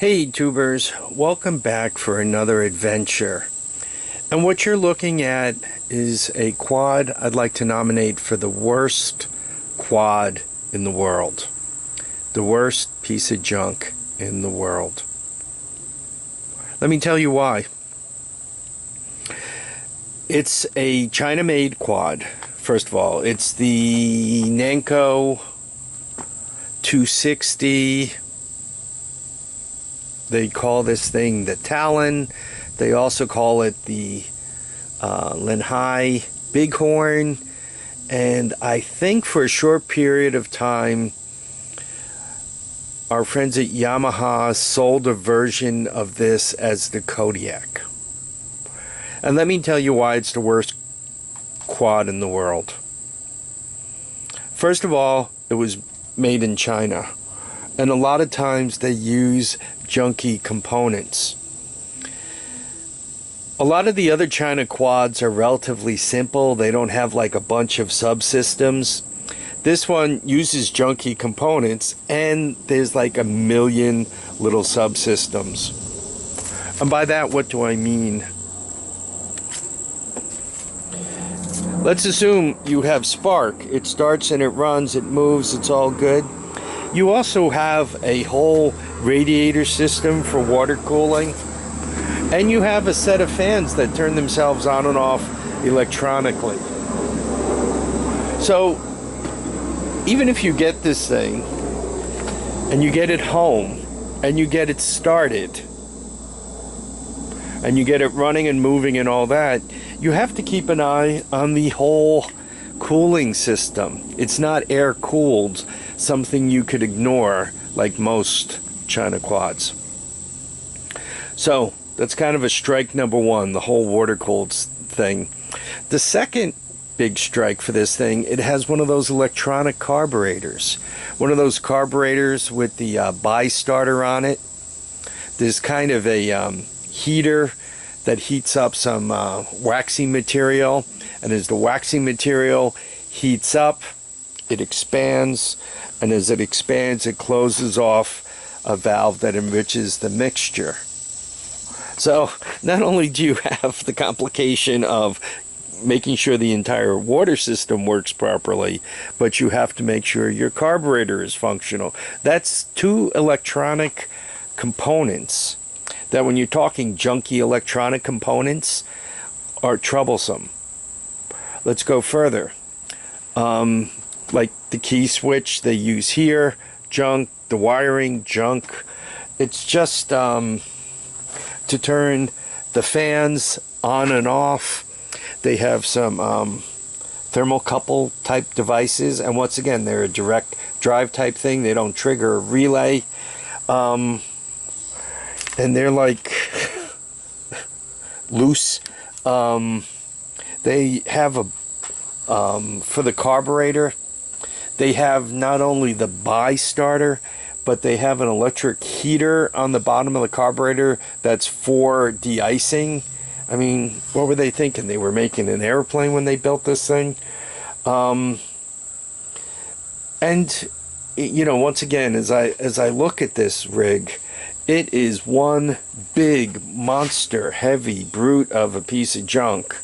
Hey tubers, welcome back for another adventure. And what you're looking at is a quad I'd like to nominate for the worst quad in the world. The worst piece of junk in the world. Let me tell you why. It's a China-made quad. First of all, it's the Manco 260. They call this thing the Talon. They also call it the Linhai Big Horn. And I think for a short period of time, our friends at Yamaha sold a version of this as the Kodiak. And let me tell you why it's the worst quad in the world. First of all, it was made in China. And a lot of times they use junky components. A lot of the other China quads are relatively simple. They don't have like a bunch of subsystems. This one uses junky components and there's like a million little subsystems. And by that, what do I mean? Let's assume you have spark. It starts and it runs, it moves, it's all good. You also have a whole radiator system for water cooling, and you have a set of fans that turn themselves on and off electronically. So even if you get this thing and you get it home and you get it started and you get it running and moving and all that, you have to keep an eye on the whole cooling system. It's not air cooled, something you could ignore like most China quads. So that's kind of a strike number one, the whole water cooled thing. The second big strike for this thing, it has one of those electronic carburetors. One of those carburetors with the bi-starter on it. There's kind of a heater that heats up some waxing material, and as the waxing material heats up, it expands, and as it expands, it closes off a valve that enriches the mixture. So not only do you have the complication of making sure the entire water system works properly, but you have to make sure your carburetor is functional. That's two electronic components that, when you're talking junky electronic components, are troublesome. Let's go further. Like the key switch they use here, junk. The wiring, junk. It's just to turn the fans on and off. They have some thermocouple type devices, and once again, they're a direct drive type thing. They don't trigger a relay. And they're like loose. They have a for the carburetor, they have not only the bi-starter, but they have an electric heater on the bottom of the carburetor that's for de-icing. I mean, what were they thinking? They were making an airplane when they built this thing. And you know, once again, as I look at this rig, it is one big monster heavy brute of a piece of junk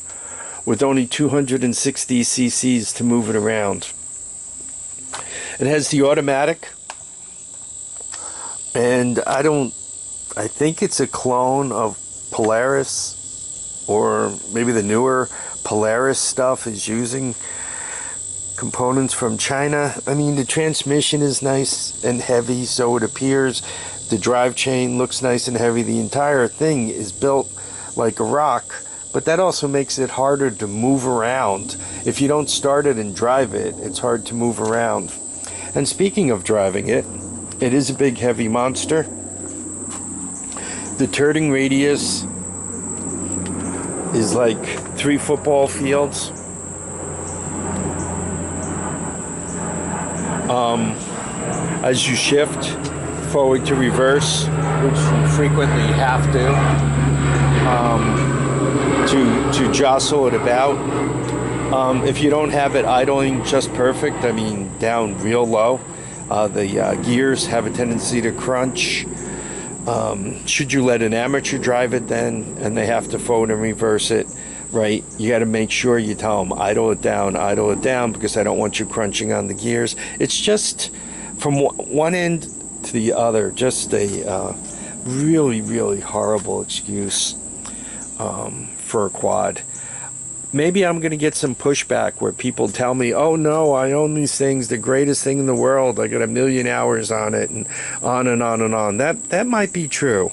with only 260 cc's to move it around. It has the automatic, and I think it's a clone of Polaris, or maybe the newer Polaris stuff is using components from China. I mean, the transmission is nice and heavy, so it appears. The drive chain looks nice and heavy. The entire thing is built like a rock, but that also makes it harder to move around. If you don't start it and drive it, it's hard to move around. And speaking of driving it, it is a big heavy monster. The turning radius is like 3 football fields. As you shift forward to reverse, which you frequently have to jostle it about. If you don't have it idling just perfect, I mean down real low, the gears have a tendency to crunch. Should you let an amateur drive it then, and they have to forward and reverse it, right? You got to make sure you tell them idle it down, because I don't want you crunching on the gears. It's just from one end to the other, just a really, really horrible excuse for a quad. Maybe I'm going to get some pushback where people tell me, oh no, I own these things, the greatest thing in the world, I got 1 million hours on it, and on and on and on. That might be true.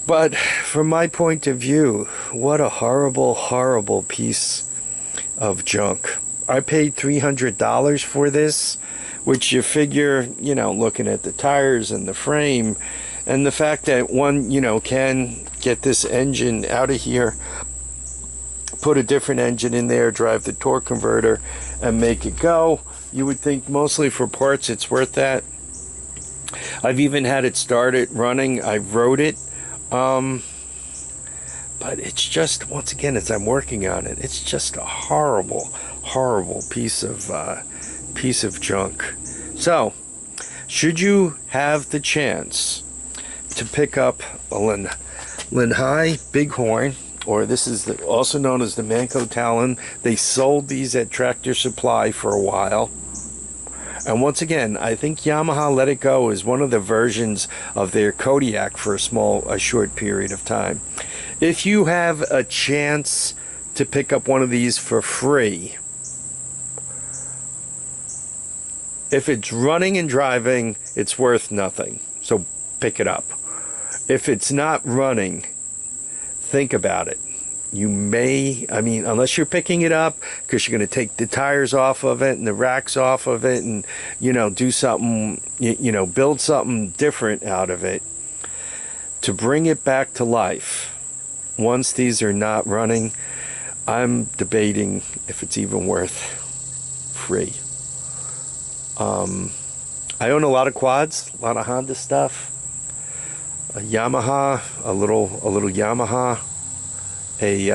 But from my point of view, what a horrible, horrible piece of junk. I paid $300 for this, which you figure, you know, looking at the tires and the frame, and the fact that one, you know, can get this engine out of here, put a different engine in there, drive the torque converter, and make it go. You would think mostly for parts it's worth that. I've even had it started running. I rode it. But it's just, once again, as I'm working on it, it's just a horrible, horrible piece of junk. So, should you have the chance to pick up a Linhai Big Horn, or this is also known as the Manco Talon. They sold these at Tractor Supply for a while. And once again, I think Yamaha let it go as one of the versions of their Kodiak for a short period of time. If you have a chance to pick up one of these for free, if it's running and driving, it's worth nothing. So pick it up. If it's not running, think about it. You may, I mean, unless you're picking it up because you're going to take the tires off of it and the racks off of it and, you know, do something, you know, build something different out of it to bring it back to life. Once these are not running, I'm debating if it's even worth free. I own a lot of quads, a lot of Honda stuff. A Yamaha, a little Yamaha, a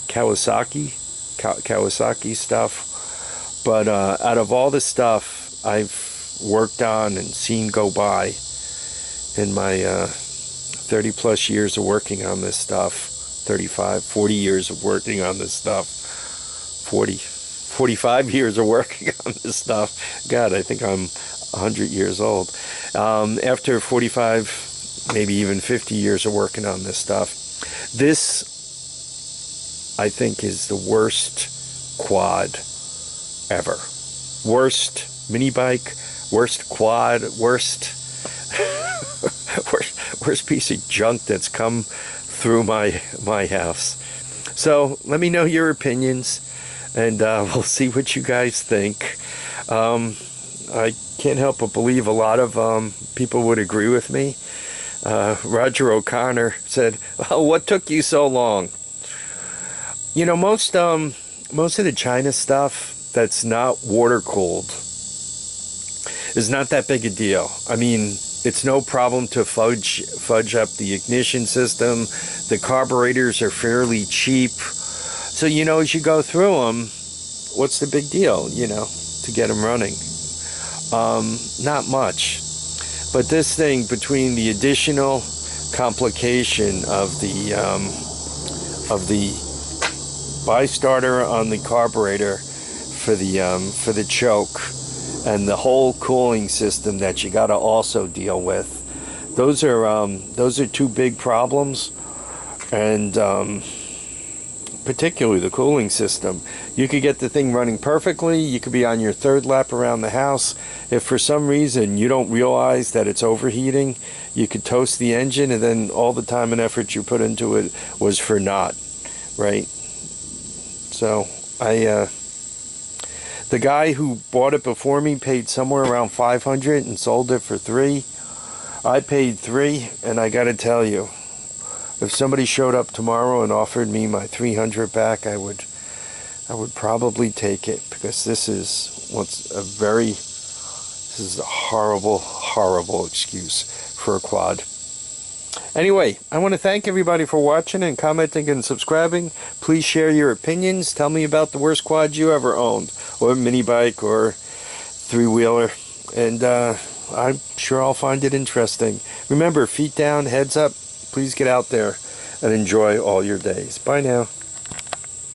Kawasaki stuff. But out of all the stuff I've worked on and seen go by in my 30 plus years of working on this stuff, 35, 40 years of working on this stuff, 45 years of working on this stuff. God, I think I'm 100 years old. After 45, maybe even 50 years of working on this stuff, this, I think, is the worst quad ever. Worst mini bike, worst quad, worst piece of junk that's come through my house. So let me know your opinions, and we'll see what you guys think. I can't help but believe a lot of people would agree with me. Roger O'Connor said, "Well, what took you so long?" You know, most of the China stuff that's not water cooled is not that big a deal. I mean, it's no problem to fudge up the ignition system. The carburetors are fairly cheap, so you know, as you go through them, what's the big deal? You know, to get them running. Not much. But this thing, between the additional complication of the bi-starter on the carburetor for the choke, and the whole cooling system that you got to also deal with, those are two big problems. And particularly the cooling system. You could get the thing running perfectly. You could be on your third lap around the house. If for some reason you don't realize that it's overheating, you could toast the engine, and then all the time and effort you put into it was for naught, right? So the guy who bought it before me paid somewhere around $500 and sold it for $3. I paid $3, and I got to tell you, if somebody showed up tomorrow and offered me my $300 back, I would probably take it, because this is a horrible, horrible excuse for a quad. Anyway, I want to thank everybody for watching and commenting and subscribing. Please share your opinions. Tell me about the worst quad you ever owned, or mini bike, or three-wheeler. And I'm sure I'll find it interesting. Remember, feet down, heads up. Please get out there and enjoy all your days. Bye now.